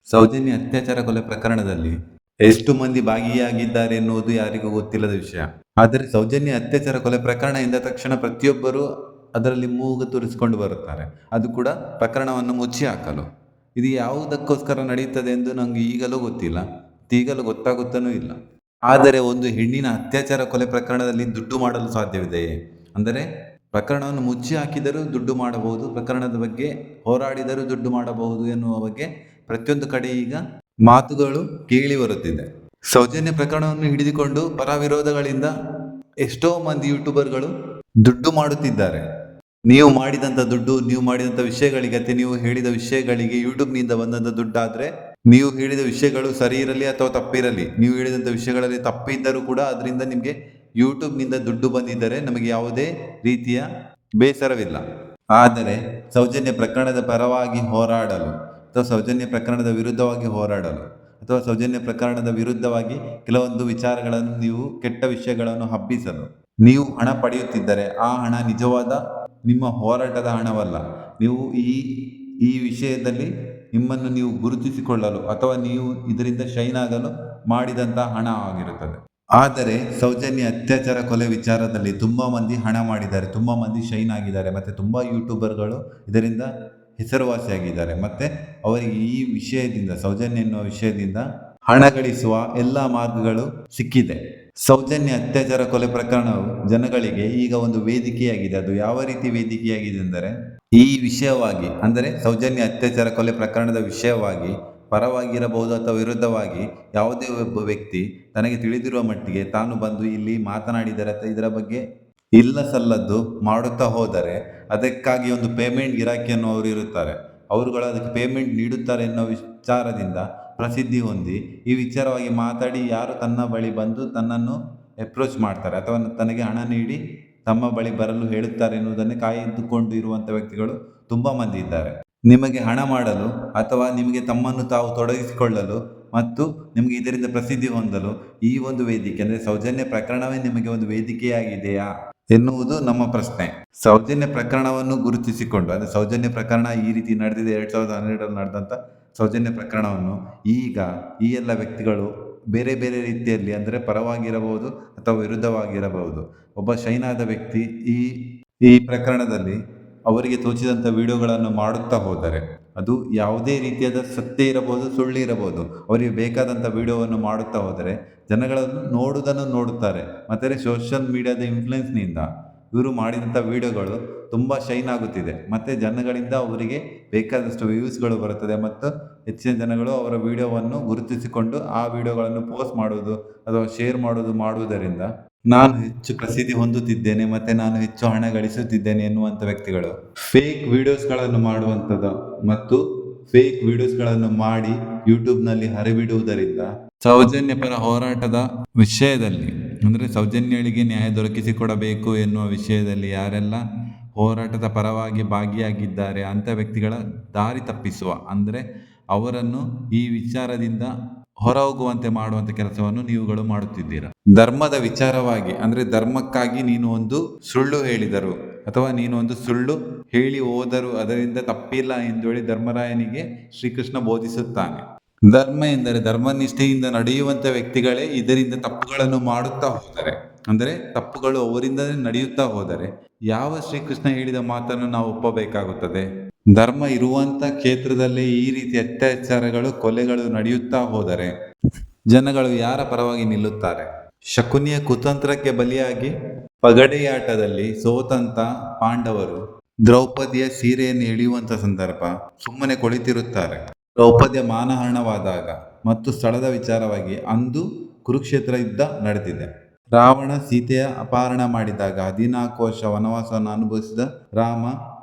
ಸೌಜನ್ಯ ಅತ್ಯಾಚಾರ ಕೊಲೆ ಪ್ರಕರಣದಲ್ಲಿ ಎಷ್ಟು ಮಂದಿ ಭಾಗಿಯಾಗಿದ್ದಾರೆ ಎನ್ನುವುದು ಯಾರಿಗೂ ಗೊತ್ತಿಲ್ಲದ ವಿಷಯ. ಆದರೆ ಸೌಜನ್ಯ ಅತ್ಯಾಚಾರ ಕೊಲೆ ಪ್ರಕರಣ ಎಂದ ತಕ್ಷಣ ಪ್ರತಿಯೊಬ್ಬರು ಅದರಲ್ಲಿ ಮೂಗು ತೂರಿಸಿಕೊಂಡು ಬರುತ್ತಾರೆ. ಅದು ಕೂಡ ಪ್ರಕರಣವನ್ನು ಮುಚ್ಚಿ ಹಾಕಲು. ಇದು ಯಾವುದಕ್ಕೋಸ್ಕರ ನಡೆಯುತ್ತದೆ ಎಂದು ನನಗೆ ಈಗಲೂ ಗೊತ್ತಿಲ್ಲ, ಈಗಲೂ ಗೊತ್ತಾಗುತ್ತಲೂ ಇಲ್ಲ. ಆದರೆ ಒಂದು ಹೆಣ್ಣಿನ ಅತ್ಯಾಚಾರ ಕೊಲೆ ಪ್ರಕರಣದಲ್ಲಿ ದುಡ್ಡು ಮಾಡಲು ಸಾಧ್ಯವಿದೆಯೇ? ಅಂದರೆ ಪ್ರಕರಣವನ್ನು ಮುಚ್ಚಿ ಹಾಕಿದರೂ ದುಡ್ಡು ಮಾಡಬಹುದು, ಪ್ರಕರಣದ ಬಗ್ಗೆ ಹೋರಾಡಿದರೂ ದುಡ್ಡು ಮಾಡಬಹುದು ಎನ್ನುವ ಬಗ್ಗೆ ಪ್ರತಿಯೊಂದು ಕಡೆ ಈಗ ಮಾತುಗಳು ಕೇಳಿ ಬರುತ್ತಿದೆ. ಸೌಜನ್ಯ ಪ್ರಕರಣವನ್ನು ಹಿಡಿದುಕೊಂಡು ಪರ ವಿರೋಧಗಳಿಂದ ಎಷ್ಟೋ ಮಂದಿ ಯೂಟ್ಯೂಬರ್ಗಳು ದುಡ್ಡು ಮಾಡುತ್ತಿದ್ದಾರೆ. ನೀವು ಮಾಡಿದಂಥ ದುಡ್ಡು, ನೀವು ಮಾಡಿದಂಥ ವಿಷಯಗಳಿಗೆ, ನೀವು ಹೇಳಿದ ವಿಷಯಗಳಿಗೆ ಯೂಟ್ಯೂಬ್ನಿಂದ ಬಂದಂಥ ದುಡ್ಡಾದರೆ, ನೀವು ಹೇಳಿದ ವಿಷಯಗಳು ಸರಿ ಇರಲಿ ಅಥವಾ ತಪ್ಪಿರಲಿ, ನೀವು ಹೇಳಿದಂಥ ವಿಷಯಗಳಲ್ಲಿ ತಪ್ಪಿದ್ದರೂ ಕೂಡ ಅದರಿಂದ ನಿಮಗೆ ಯೂಟ್ಯೂಬ್ನಿಂದ ದುಡ್ಡು ಬಂದಿದ್ದರೆ ನಮಗೆ ಯಾವುದೇ ರೀತಿಯ ಬೇಸರವಿಲ್ಲ. ಆದರೆ ಸೌಜನ್ಯ ಪ್ರಕರಣದ ಪರವಾಗಿ ಹೋರಾಡಲು ಅಥವಾ ಸೌಜನ್ಯ ಪ್ರಕರಣದ ವಿರುದ್ಧವಾಗಿ ಹೋರಾಡಲು ಅಥವಾ ಸೌಜನ್ಯ ಪ್ರಕರಣದ ವಿರುದ್ಧವಾಗಿ ಕೆಲವೊಂದು ವಿಚಾರಗಳನ್ನು, ನೀವು ಕೆಟ್ಟ ವಿಷಯಗಳನ್ನು ಹಬ್ಬಿಸಲು ನೀವು ಹಣ ಪಡೆಯುತ್ತಿದ್ದರೆ ಆ ಹಣ ನಿಜವಾದ ನಿಮ್ಮ ಹೋರಾಟದ ಹಣವಲ್ಲ. ನೀವು ಈ ವಿಷಯದಲ್ಲಿ ನಿಮ್ಮನ್ನು ನೀವು ಗುರುತಿಸಿಕೊಳ್ಳಲು ಅಥವಾ ನೀವು ಇದರಿಂದ ಶೈನ್ ಆಗಲು ಮಾಡಿದಂತಹ ಹಣ ಆಗಿರುತ್ತದೆ. ಆದರೆ ಸೌಜನ್ಯ ಅತ್ಯಾಚಾರ ಕೊಲೆ ವಿಚಾರದಲ್ಲಿ ತುಂಬ ಮಂದಿ ಹಣ ಮಾಡಿದ್ದಾರೆ, ತುಂಬ ಮಂದಿ ಶೈನ್ ಆಗಿದ್ದಾರೆ, ಮತ್ತು ತುಂಬ ಯೂಟ್ಯೂಬರ್ಗಳು ಇದರಿಂದ ಹೆಸರುವಾಸಿಯಾಗಿದ್ದಾರೆ. ಮತ್ತು ಅವರಿಗೆ ಈ ವಿಷಯದಿಂದ, ಸೌಜನ್ಯ ಎನ್ನುವ ವಿಷಯದಿಂದ ಹಣ ಗಳಿಸುವ ಎಲ್ಲ ಮಾರ್ಗಗಳು ಸಿಕ್ಕಿದೆ. ಸೌಜನ್ಯ ಅತ್ಯಾಚಾರ ಕೊಲೆ ಪ್ರಕರಣವು ಜನಗಳಿಗೆ ಈಗ ಒಂದು ವೇದಿಕೆಯಾಗಿದೆ. ಅದು ಯಾವ ರೀತಿ ವೇದಿಕೆಯಾಗಿದೆ ಎಂದರೆ, ಈ ವಿಷಯವಾಗಿ, ಅಂದರೆ ಸೌಜನ್ಯ ಅತ್ಯಾಚಾರ ಕೊಲೆ ಪ್ರಕರಣದ ವಿಷಯವಾಗಿ ಪರವಾಗಿರಬಹುದು ಅಥವಾ ವಿರುದ್ಧವಾಗಿ ಯಾವುದೇ ಒಬ್ಬ ವ್ಯಕ್ತಿ ತನಗೆ ತಿಳಿದಿರುವ ಮಟ್ಟಿಗೆ ತಾನು ಬಂದು ಇಲ್ಲಿ ಮಾತನಾಡಿದರೆ ಅಥವಾ ಇದರ ಬಗ್ಗೆ ಇಲ್ಲ ಸಲ್ಲದ್ದು ಮಾಡುತ್ತಾ ಹೋದರೆ ಅದಕ್ಕಾಗಿ ಒಂದು ಪೇಮೆಂಟ್ ಗಿರಾಕಿ ಅನ್ನುವರು ಇರುತ್ತಾರೆ. ಅವರುಗಳು ಅದಕ್ಕೆ ಪೇಮೆಂಟ್ ನೀಡುತ್ತಾರೆ ಎನ್ನುವ ವಿಚಾರದಿಂದ ಪ್ರಸಿದ್ಧಿ ಹೊಂದಿ ಈ ವಿಚಾರವಾಗಿ ಮಾತಾಡಿ ಯಾರು ತನ್ನ ಬಳಿ ಬಂದು ತನ್ನನ್ನು ಅಪ್ರೋಚ್ ಮಾಡ್ತಾರೆ ಅಥವಾ ತನಗೆ ಹಣ ನೀಡಿ ತಮ್ಮ ಬಳಿ ಬರಲು ಹೇಳುತ್ತಾರೆ ಎನ್ನುವುದನ್ನು ಕಾಯ್ದುಕೊಂಡು ಇರುವಂಥ ವ್ಯಕ್ತಿಗಳು ತುಂಬ ಮಂದಿ ಇದ್ದಾರೆ. ನಿಮಗೆ ಹಣ ಮಾಡಲು ಅಥವಾ ನಿಮಗೆ ತಮ್ಮನ್ನು ತಾವು ತೊಡಗಿಸಿಕೊಳ್ಳಲು ಮತ್ತು ನಿಮಗೆ ಇದರಿಂದ ಪ್ರಸಿದ್ಧಿ ಹೊಂದಲು ಈ ಒಂದು ವೇದಿಕೆ, ಅಂದರೆ ಸೌಜನ್ಯ ಪ್ರಕರಣವೇ ನಿಮಗೆ ಒಂದು ವೇದಿಕೆಯಾಗಿದೆಯಾ ಎನ್ನುವುದು ನಮ್ಮ ಪ್ರಶ್ನೆ. ಸೌಜನ್ಯ ಪ್ರಕರಣವನ್ನು ಗುರುತಿಸಿಕೊಂಡು, ಅಂದರೆ ಸೌಜನ್ಯ ಪ್ರಕರಣ ಈ ರೀತಿ ನಡೆದಿದೆ, 2012ರಲ್ಲಿ ನಡೆದಂಥ ಸೌಜನ್ಯ ಪ್ರಕರಣವನ್ನು ಈಗ ಈ ಎಲ್ಲ ವ್ಯಕ್ತಿಗಳು ಬೇರೆ ಬೇರೆ ರೀತಿಯಲ್ಲಿ, ಅಂದರೆ ಪರವಾಗಿರಬಹುದು ಅಥವಾ ವಿರುದ್ಧವಾಗಿರಬಹುದು, ಒಬ್ಬ ಶೈನಾದ ವ್ಯಕ್ತಿ ಈ ಪ್ರಕರಣದಲ್ಲಿ ಅವರಿಗೆ ತೋಚಿದಂಥ ವಿಡಿಯೋಗಳನ್ನು ಮಾಡುತ್ತಾ ಹೋದರೆ, ಅದು ಯಾವುದೇ ರೀತಿಯಾದ ಸತ್ಯ ಇರಬಹುದು, ಸುಳ್ಳು ಇರಬಹುದು, ಅವರಿಗೆ ಬೇಕಾದಂಥ ವಿಡಿಯೋವನ್ನು ಮಾಡುತ್ತಾ ಹೋದರೆ ಜನಗಳನ್ನು ನೋಡುತ್ತಾರೆ. ಮತ್ತು ಸೋಷಿಯಲ್ ಮೀಡಿಯಾದ ಇನ್ಫ್ಲುಯೆನ್ಸ್ನಿಂದ ಇವರು ಮಾಡಿದಂಥ ವಿಡಿಯೋಗಳು ತುಂಬ ಶೈನ್ ಆಗುತ್ತಿದೆ ಮತ್ತು ಜನಗಳಿಂದ ಅವರಿಗೆ ಬೇಕಾದಷ್ಟು ವ್ಯೂಸ್ಗಳು ಬರುತ್ತದೆ ಮತ್ತು ಹೆಚ್ಚಿನ ಜನಗಳು ಅವರ ವಿಡಿಯೋವನ್ನು ಗುರುತಿಸಿಕೊಂಡು ಆ ವಿಡಿಯೋಗಳನ್ನು ಪೋಸ್ಟ್ ಮಾಡುವುದು ಅಥವಾ ಶೇರ್ ಮಾಡುವುದರಿಂದ ನಾನು ಹೆಚ್ಚು ಪ್ರಸಿದ್ಧಿ ಹೊಂದುತ್ತಿದ್ದೇನೆ ಮತ್ತು ನಾನು ಹೆಚ್ಚು ಹಣ ಗಳಿಸುತ್ತಿದ್ದೇನೆ ಎನ್ನುವಂಥ ವ್ಯಕ್ತಿಗಳು ಫೇಕ್ ವಿಡಿಯೋಸ್ಗಳನ್ನು ಮಾಡುವಂಥದ್ದು ಮತ್ತು ಫೇಕ್ ವಿಡಿಯೋಸ್ಗಳನ್ನು ಮಾಡಿ ಯೂಟ್ಯೂಬ್ನಲ್ಲಿ ಹರಿಬಿಡುವುದರಿಂದ ಸೌಜನ್ಯ ಪರ ಹೋರಾಟದ ವಿಷಯದಲ್ಲಿ, ಅಂದರೆ ಸೌಜನ್ಯಳಿಗೆ ನ್ಯಾಯ ದೊರಕಿಸಿಕೊಡಬೇಕು ಎನ್ನುವ ವಿಷಯದಲ್ಲಿ ಯಾರೆಲ್ಲ ಹೋರಾಟದ ಪರವಾಗಿ ಭಾಗಿಯಾಗಿದ್ದಾರೆ ಅಂಥ ವ್ಯಕ್ತಿಗಳ ದಾರಿ ತಪ್ಪಿಸುವ, ಅಂದರೆ ಅವರನ್ನು ಈ ವಿಚಾರದಿಂದ ಹೊರಹೋಗುವಂತೆ ಮಾಡುವಂಥ ಕೆಲಸವನ್ನು ನೀವುಗಳು ಮಾಡುತ್ತಿದ್ದೀರಾ. ಧರ್ಮದ ವಿಚಾರವಾಗಿ, ಅಂದರೆ ಧರ್ಮಕ್ಕಾಗಿ ನೀನು ಒಂದು ಸುಳ್ಳು ಹೇಳಿದರು ಅಥವಾ ನೀನು ಒಂದು ಸುಳ್ಳು ಹೇಳಿ ಹೋದರು ಅದರಿಂದ ತಪ್ಪಿಲ್ಲ ಎಂದು ಹೇಳಿ ಧರ್ಮರಾಯನಿಗೆ ಶ್ರೀಕೃಷ್ಣ ಬೋಧಿಸುತ್ತಾನೆ. ಧರ್ಮ ಎಂದರೆ ಧರ್ಮನಿಷ್ಠೆಯಿಂದ ನಡೆಯುವಂಥ ವ್ಯಕ್ತಿಗಳೇ ಇದರಿಂದ ತಪ್ಪುಗಳನ್ನು ಮಾಡುತ್ತಾ ಹೋದರೆ, ಅಂದರೆ ತಪ್ಪುಗಳು ಅವರಿಂದ ನಡೆಯುತ್ತಾ ಹೋದರೆ ಯಾವ ಶ್ರೀಕೃಷ್ಣ ಹೇಳಿದ ಮಾತನ್ನು ನಾವು ಒಪ್ಪಬೇಕಾಗುತ್ತದೆ? ಧರ್ಮ ಇರುವಂಥ ಕ್ಷೇತ್ರದಲ್ಲೇ ಈ ರೀತಿ ಅತ್ಯಾಚಾರಗಳು, ಕೊಲೆಗಳು ನಡೆಯುತ್ತಾ ಹೋದರೆ ಜನಗಳು ಯಾರ ಪರವಾಗಿ ನಿಲ್ಲುತ್ತಾರೆ? ಶಕುನಿಯ ಕುತಂತ್ರಕ್ಕೆ ಬಲಿಯಾಗಿ ಪಗಡೆಯಾಟದಲ್ಲಿ ಸೋತಂತ ಪಾಂಡವರು ದ್ರೌಪದಿಯ ಸೀರೆಯನ್ನು ಎಳೆಯುವಂಥ ಸಂದರ್ಭ ಸುಮ್ಮನೆ ಕುಳಿತಿರುತ್ತಾರೆ. ದ್ರೌಪದಿಯ ಮಾನಹರಣವಾದಾಗ ಮತ್ತು ಸ್ಥಳದ ವಿಚಾರವಾಗಿ ಅಂದು ಕುರುಕ್ಷೇತ್ರ ಯುದ್ಧ ನಡೆದಿದೆ. ರಾವಣ ಸೀತೆಯ ಅಪಹರಣ ಮಾಡಿದಾಗ 14 ವರ್ಷ ವನವಾಸವನ್ನು ಅನುಭವಿಸಿದ ರಾಮ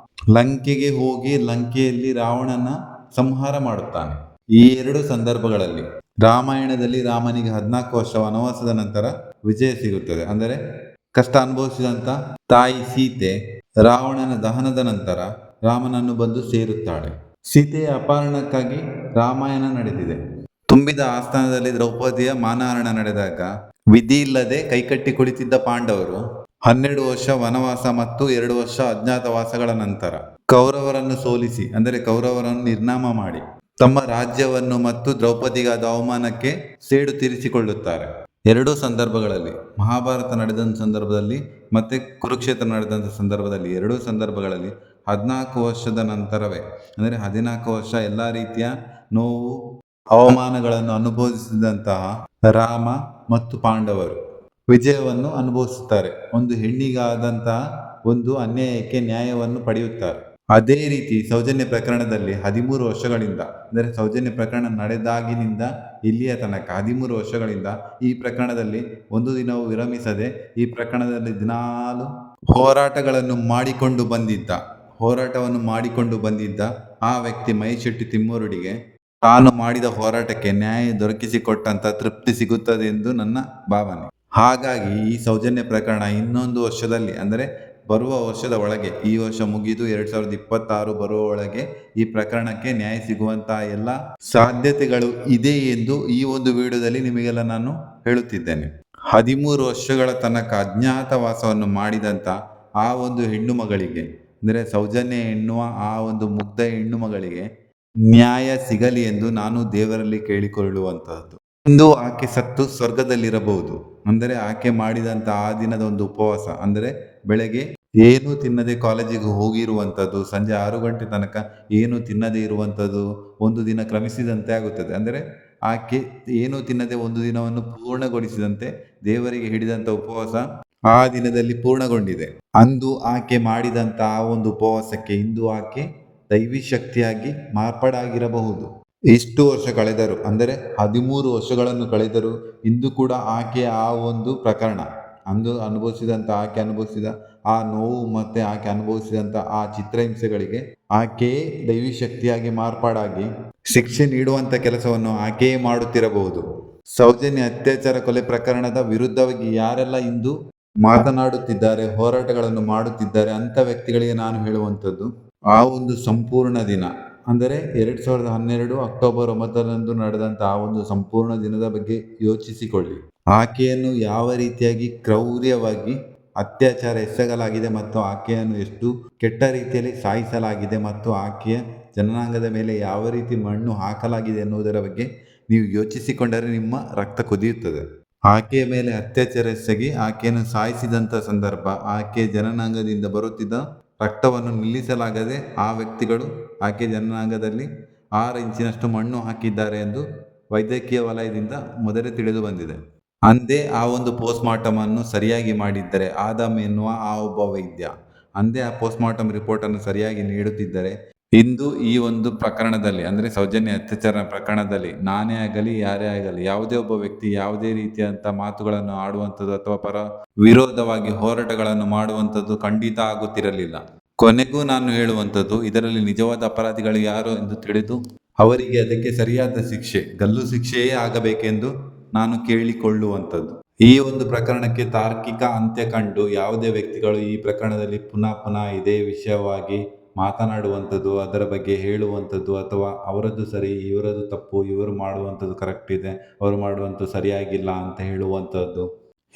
ಲಂಕೆಗೆ ಹೋಗಿ ಲಂಕೆಯಲ್ಲಿ ರಾವಣನ ಸಂಹಾರ ಮಾಡುತ್ತಾನೆ. ಈ ಎರಡು ಸಂದರ್ಭಗಳಲ್ಲಿ ರಾಮಾಯಣದಲ್ಲಿ ರಾಮನಿಗೆ 14 ವರ್ಷ ವನವಾಸದ ನಂತರ ವಿಜಯ ಸಿಗುತ್ತದೆ. ಅಂದರೆ ಕಷ್ಟ ಅನುಭವಿಸಿದಂಥ ತಾಯಿ ಸೀತೆ ರಾವಣನ ದಹನದ ನಂತರ ರಾಮನನ್ನು ಬಂದು ಸೇರುತ್ತಾಳೆ. ಸೀತೆಯ ಅಪಹರಣಕ್ಕಾಗಿ ರಾಮಾಯಣ ನಡೆದಿದೆ. ತುಂಬಿದ ಆಸ್ಥಾನದಲ್ಲಿ ದ್ರೌಪದಿಯ ಮಾನಹರಣ ನಡೆದಾಗ ವಿಧಿ ಇಲ್ಲದೆ ಕೈಕಟ್ಟಿ ಕುಳಿತಿದ್ದ ಪಾಂಡವರು 12 ವರ್ಷ ವನವಾಸ ಮತ್ತು 2 ವರ್ಷ ಅಜ್ಞಾತವಾಸಗಳ ನಂತರ ಕೌರವರನ್ನು ಸೋಲಿಸಿ, ಅಂದರೆ ಕೌರವರನ್ನು ನಿರ್ನಾಮ ಮಾಡಿ ತಮ್ಮ ರಾಜ್ಯವನ್ನು ಮತ್ತು ದ್ರೌಪದಿಗಾದ ಅವಮಾನಕ್ಕೆ ಸೇಡು ತೀರಿಸಿಕೊಳ್ಳುತ್ತಾರೆ. ಎರಡೂ ಸಂದರ್ಭಗಳಲ್ಲಿ, ಮಹಾಭಾರತ ನಡೆದಂಥ ಸಂದರ್ಭದಲ್ಲಿ ಮತ್ತೆ ಕುರುಕ್ಷೇತ್ರ ನಡೆದಂಥ ಸಂದರ್ಭದಲ್ಲಿ, ಎರಡೂ ಸಂದರ್ಭಗಳಲ್ಲಿ 14 ವರ್ಷದ ನಂತರವೇ, ಅಂದರೆ 14 ವರ್ಷ ಎಲ್ಲ ರೀತಿಯ ನೋವು ಅವಮಾನಗಳನ್ನು ಅನುಭವಿಸಿದಂತಹ ರಾಮ ಮತ್ತು ಪಾಂಡವರು ವಿಜಯವನ್ನು ಅನುಭವಿಸುತ್ತಾರೆ. ಒಂದು ಹೆಣ್ಣಿಗಾದಂತಹ ಒಂದು ಅನ್ಯಾಯಕ್ಕೆ ನ್ಯಾಯವನ್ನು ಪಡೆಯುತ್ತಾರೆ. ಅದೇ ರೀತಿ ಸೌಜನ್ಯ ಪ್ರಕರಣದಲ್ಲಿ 13 ವರ್ಷಗಳಿಂದ, ಅಂದರೆ ಸೌಜನ್ಯ ಪ್ರಕರಣ ನಡೆದಾಗಿನಿಂದ ಇಲ್ಲಿಯ ತನಕ 13 ವರ್ಷಗಳಿಂದ ಈ ಪ್ರಕರಣದಲ್ಲಿ ಒಂದು ದಿನವೂ ವಿರಮಿಸದೆ ಈ ಪ್ರಕರಣದಲ್ಲಿ ದಿನಾಲು ಹೋರಾಟವನ್ನು ಮಾಡಿಕೊಂಡು ಬಂದಿದ್ದ ಆ ವ್ಯಕ್ತಿ ಮಹೇಶ್ ಶೆಟ್ಟಿ ತಿಮ್ಮೂರುಡಿಗೆ ತಾನು ಮಾಡಿದ ಹೋರಾಟಕ್ಕೆ ನ್ಯಾಯ ದೊರಕಿಸಿಕೊಟ್ಟಂತ ತೃಪ್ತಿ ಸಿಗುತ್ತದೆ ಎಂದು ನನ್ನ ಭಾವನೆ. ಹಾಗಾಗಿ ಈ ಸೌಜನ್ಯ ಪ್ರಕರಣ ಇನ್ನೊಂದು ವರ್ಷದಲ್ಲಿ, ಅಂದರೆ ಬರುವ ವರ್ಷದ ಒಳಗೆ, ಈ ವರ್ಷ ಮುಗಿದು 2026 ಬರುವ ಒಳಗೆ ಈ ಪ್ರಕರಣಕ್ಕೆ ನ್ಯಾಯ ಸಿಗುವಂತಹ ಎಲ್ಲ ಸಾಧ್ಯತೆಗಳು ಇದೆ ಎಂದು ಈ ಒಂದು ವಿಡಿಯೋದಲ್ಲಿ ನಿಮಗೆಲ್ಲ ನಾನು ಹೇಳುತ್ತಿದ್ದೇನೆ. 13 ವರ್ಷಗಳ ತನಕ ಅಜ್ಞಾತವಾಸವನ್ನು ಮಾಡಿದಂಥ ಆ ಒಂದು ಹೆಣ್ಣು ಮಗಳಿಗೆ, ಅಂದರೆ ಸೌಜನ್ಯ ಎನ್ನುವ ಆ ಒಂದು ಮುಗ್ಧ ಹೆಣ್ಣು ಮಗಳಿಗೆ ನ್ಯಾಯ ಸಿಗಲಿ ಎಂದು ನಾನು ದೇವರಲ್ಲಿ ಕೇಳಿಕೊಳ್ಳುವಂತಹದ್ದು. ಇಂದು ಆಕೆ ಸತ್ತು ಸ್ವರ್ಗದಲ್ಲಿರಬಹುದು. ಅಂದರೆ ಆಕೆ ಮಾಡಿದಂಥ ಆ ದಿನದ ಒಂದು ಉಪವಾಸ, ಅಂದರೆ ಬೆಳಗ್ಗೆ ಏನು ತಿನ್ನದೆ ಕಾಲೇಜಿಗೆ ಹೋಗಿರುವಂಥದ್ದು, ಸಂಜೆ 6 ಗಂಟೆ ತನಕ ಏನು ತಿನ್ನದೇ ಇರುವಂಥದ್ದು ಒಂದು ದಿನ ಕ್ರಮಿಸಿದಂತೆ ಆಗುತ್ತದೆ. ಅಂದರೆ ಆಕೆ ಏನು ತಿನ್ನದೆ ಒಂದು ದಿನವನ್ನು ಪೂರ್ಣಗೊಳಿಸಿದಂತೆ ದೇವರಿಗೆ ಹಿಡಿದಂಥ ಉಪವಾಸ ಆ ದಿನದಲ್ಲಿ ಪೂರ್ಣಗೊಂಡಿದೆ. ಅಂದು ಆಕೆ ಮಾಡಿದಂಥ ಆ ಒಂದು ಉಪವಾಸಕ್ಕೆ ಇಂದು ಆಕೆ ದೈವಿ ಶಕ್ತಿಯಾಗಿ ಮಾರ್ಪಾಡಾಗಿರಬಹುದು. ಇಷ್ಟು ವರ್ಷ ಕಳೆದರು, ಅಂದರೆ 13 ವರ್ಷಗಳನ್ನು ಕಳೆದರು, ಇಂದು ಕೂಡ ಆಕೆಯ ಆ ಒಂದು ಪ್ರಕರಣ, ಅಂದು ಆಕೆ ಅನುಭವಿಸಿದ ಆ ನೋವು ಮತ್ತು ಆಕೆ ಅನುಭವಿಸಿದಂಥ ಆ ಚಿತ್ರಹಿಂಸೆಗಳಿಗೆ ಆಕೆಯೇ ದೈವಿ ಶಕ್ತಿಯಾಗಿ ಮಾರ್ಪಾಡಾಗಿ ಶಿಕ್ಷೆ ನೀಡುವಂಥ ಕೆಲಸವನ್ನು ಆಕೆಯೇ ಮಾಡುತ್ತಿರಬಹುದು. ಸೌಜನ್ಯ ಅತ್ಯಾಚಾರ ಕೊಲೆ ಪ್ರಕರಣದ ವಿರುದ್ಧವಾಗಿ ಯಾರೆಲ್ಲ ಇಂದು ಮಾತನಾಡುತ್ತಿದ್ದಾರೆ, ಹೋರಾಟಗಳನ್ನು ಮಾಡುತ್ತಿದ್ದಾರೆ ಅಂಥ ವ್ಯಕ್ತಿಗಳಿಗೆ ನಾನು ಹೇಳುವಂಥದ್ದು, ಆ ಒಂದು ಸಂಪೂರ್ಣ ದಿನ, ಅಂದರೆ 2012 ಅಕ್ಟೋಬರ್ 9ರಂದು ನಡೆದಂಥ ಆ ಒಂದು ಸಂಪೂರ್ಣ ದಿನದ ಬಗ್ಗೆ ಯೋಚಿಸಿಕೊಳ್ಳಿ. ಆಕೆಯನ್ನು ಯಾವ ರೀತಿಯಾಗಿ ಕ್ರೌರ್ಯವಾಗಿ ಅತ್ಯಾಚಾರ ಎಸಗಲಾಗಿದೆ ಮತ್ತು ಆಕೆಯನ್ನು ಎಷ್ಟು ಕೆಟ್ಟ ರೀತಿಯಲ್ಲಿ ಸಾಯಿಸಲಾಗಿದೆ ಮತ್ತು ಆಕೆಯ ಜನನಾಂಗದ ಮೇಲೆ ಯಾವ ರೀತಿ ಮಣ್ಣು ಹಾಕಲಾಗಿದೆ ಎನ್ನುವುದರ ಬಗ್ಗೆ ನೀವು ಯೋಚಿಸಿಕೊಂಡರೆ ನಿಮ್ಮ ರಕ್ತ ಕುದಿಯುತ್ತದೆ. ಆಕೆಯ ಮೇಲೆ ಅತ್ಯಾಚಾರ ಎಸಗಿ ಆಕೆಯನ್ನು ಸಾಯಿಸಿದಂಥ ಸಂದರ್ಭ, ಆಕೆಯ ಜನನಾಂಗದಿಂದ ಬರುತ್ತಿದ್ದ ರಕ್ತವನ್ನು ನಿಲ್ಲಿಸಲಾಗದೆ ಆ ವ್ಯಕ್ತಿಗಳು ಆಕೆ ಜನನಾಂಗದಲ್ಲಿ 6 ಇಂಚಿನಷ್ಟು ಮಣ್ಣು ಹಾಕಿದ್ದಾರೆ ಎಂದು ವೈದ್ಯಕೀಯ ವಲಯದಿಂದ ಮೊದಲೇ ತಿಳಿದು ಬಂದಿದೆ. ಅಂದೇ ಆ ಒಂದು ಪೋಸ್ಟ್ಮಾರ್ಟಮ್ ಅನ್ನು ಸರಿಯಾಗಿ ಮಾಡಿದ್ದರೆ, ಆದಮ್ ಎನ್ನುವ ಆ ಒಬ್ಬ ವೈದ್ಯ ಅಂದೇ ಆ ಪೋಸ್ಟ್ಮಾರ್ಟಮ್ ರಿಪೋರ್ಟ್ ಅನ್ನು ಸರಿಯಾಗಿ ನೀಡುತ್ತಿದ್ದರೆ, ಇಂದು ಈ ಒಂದು ಪ್ರಕರಣದಲ್ಲಿ, ಅಂದರೆ ಸೌಜನ್ಯ ಅತ್ಯಾಚಾರ ಪ್ರಕರಣದಲ್ಲಿ ನಾನೇ ಆಗಲಿ ಯಾರೇ ಆಗಲಿ ಯಾವುದೇ ಒಬ್ಬ ವ್ಯಕ್ತಿ ಯಾವುದೇ ರೀತಿಯಂಥ ಮಾತುಗಳನ್ನು ಆಡುವಂಥದ್ದು ಅಥವಾ ಪರ ವಿರೋಧವಾಗಿ ಹೋರಾಟಗಳನ್ನು ಮಾಡುವಂಥದ್ದು ಖಂಡಿತ ಆಗುತ್ತಿರಲಿಲ್ಲ. ಕೊನೆಗೂ ನಾನು ಹೇಳುವಂಥದ್ದು, ಇದರಲ್ಲಿ ನಿಜವಾದ ಅಪರಾಧಿಗಳು ಯಾರು ಎಂದು ತಿಳಿದು ಅವರಿಗೆ ಅದಕ್ಕೆ ಸರಿಯಾದ ಶಿಕ್ಷೆ, ಗಲ್ಲು ಶಿಕ್ಷೆಯೇ ಆಗಬೇಕೆಂದು ನಾನು ಕೇಳಿಕೊಳ್ಳುವಂಥದ್ದು. ಈ ಒಂದು ಪ್ರಕರಣಕ್ಕೆ ತಾರ್ಕಿಕ ಅಂತ್ಯ ಕಂಡು ಯಾವುದೇ ವ್ಯಕ್ತಿಗಳು ಈ ಪ್ರಕರಣದಲ್ಲಿ ಪುನಃ ಇದೇ ವಿಷಯವಾಗಿ ಮಾತನಾಡುವಂಥದ್ದು, ಅದರ ಬಗ್ಗೆ ಹೇಳುವಂಥದ್ದು, ಅಥವಾ ಅವರದ್ದು ಸರಿ ಇವರದ್ದು ತಪ್ಪು, ಇವರು ಮಾಡುವಂಥದ್ದು ಕರೆಕ್ಟ್ ಇದೆ, ಅವರು ಮಾಡುವಂಥದ್ದು ಸರಿಯಾಗಿಲ್ಲ ಅಂತ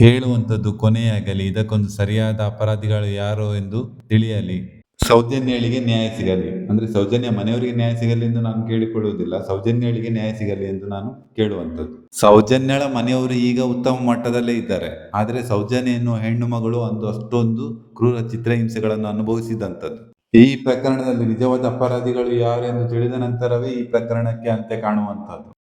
ಹೇಳುವಂಥದ್ದು ಕೊನೆಯಾಗಲಿ. ಇದಕ್ಕೊಂದು ಸರಿಯಾದ ಅಪರಾಧಿಗಳು ಯಾರು ಎಂದು ತಿಳಿಯಲಿ. ಸೌಜನ್ಯಳಿಗೆ ನ್ಯಾಯ ಸಿಗಲಿ, ಅಂದರೆ ಸೌಜನ್ಯ ಮನೆಯವರಿಗೆ ನ್ಯಾಯ ಸಿಗಲಿ ಎಂದು ನಾನು ಕೇಳಿಕೊಳ್ಳುವುದಿಲ್ಲ, ಸೌಜನ್ಯಳಿಗೆ ನ್ಯಾಯ ಸಿಗಲಿ ಎಂದು ನಾನು ಕೇಳುವಂಥದ್ದು. ಸೌಜನ್ಯಳ ಮನೆಯವರು ಈಗ ಉತ್ತಮ ಮಟ್ಟದಲ್ಲೇ ಇದ್ದಾರೆ, ಆದರೆ ಸೌಜನ್ಯ ಎನ್ನುವ ಹೆಣ್ಣು ಮಗಳು ಅಷ್ಟೊಂದು ಕ್ರೂರ ಚಿತ್ರಹಿಂಸೆಗಳನ್ನು ಅನುಭವಿಸಿದಂಥದ್ದು. ಈ ಪ್ರಕರಣದಲ್ಲಿ ನಿಜವಾದ ಅಪರಾಧಿಗಳು ಯಾರು ಎಂದು ತಿಳಿದ ನಂತರವೇ ಈ ಪ್ರಕರಣಕ್ಕೆ ಅಂತ್ಯ ಕಾಣುವಂಥದ್ದು.